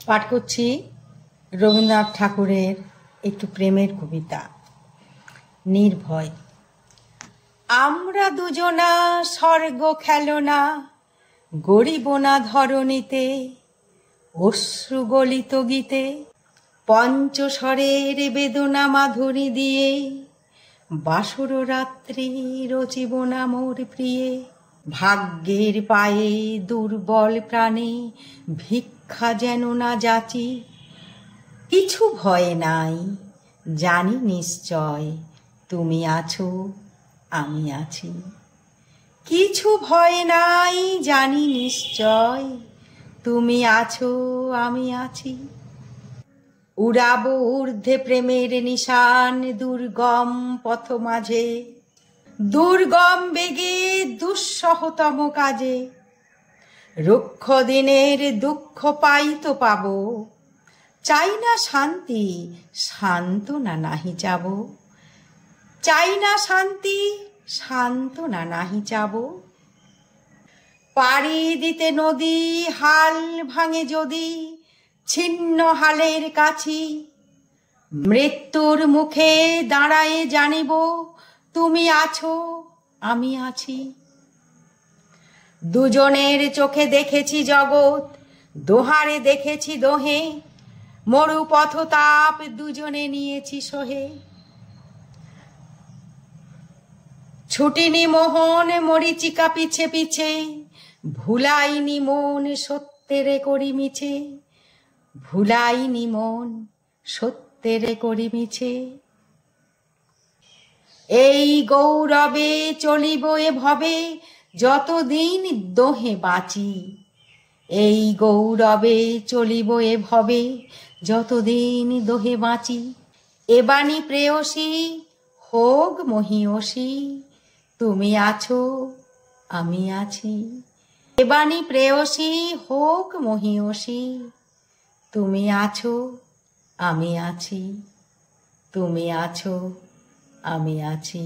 পাঠ করছি রবীন্দ্রনাথ ঠাকুরের একটু প্রেমের কবিতা নির্ভয়। আমরা দুজনা স্বর্গ খেলনা, গরিব না ধরণীতে, অশ্রু গলিত গীতে, পঞ্চস্বরের বেদনা মাধুরী দিয়ে, বাসর রাত্রি রচিব না মোর প্রিয়ে। ভাগ্যের পায়ে দুর্বল প্রাণে ভিক্ষা যেন না যাচি, কিছু ভয় নাই জানি নিশ্চয় তুমি আছো আমি আছি। কিছু ভয় নাই জানি নিশ্চয় তুমি আছো আমি আছি। উড়াবো ঊর্ধ্বে প্রেমের নিশান দুর্গম পথ মাঝে, দুর্গম বেগে দুঃসহতম কাজে। রুক্ষ দিনের দুঃখ পাইতো পাবো, চাই না শান্তি সান্ত্বনা নাহি চাব। চাই না শান্তি সান্ত্বনা নাহি চাব। পাড়ি দিতে নদী হাল ভাঙে যদি, ছিন্ন হালের কাছি। মৃত্যুর মুখে দাঁড়ায়ে জানিব তুমি আছো আমি আছি। দুজনের চোখে দেখেছি জগৎ, দোহারে দেখেছি দোহে, মরু পথতাপ দুজনে নিয়েছি সহে। ছুটিনি মোহন মরিচিকা পিছে পিছে, ভুলাইনি মন সত্যেরে করি মিছে। ভুলাইনি মন সত্যেরে করি মিছে। এই গৌরবে চলিব এ ভবে যতদিন দোহে বাঁচি। এই গৌরবে চলিব এ ভবে যতদিন দোহে বাঁচি। এবাণী প্রেয়সী হোক মহিয়সী, তুমি আছো আমি আছি। এবাণী প্রেয়সী হোক মহিয়সী, তুমি আছো আমি আছি। তুমি আছো আমি আছি।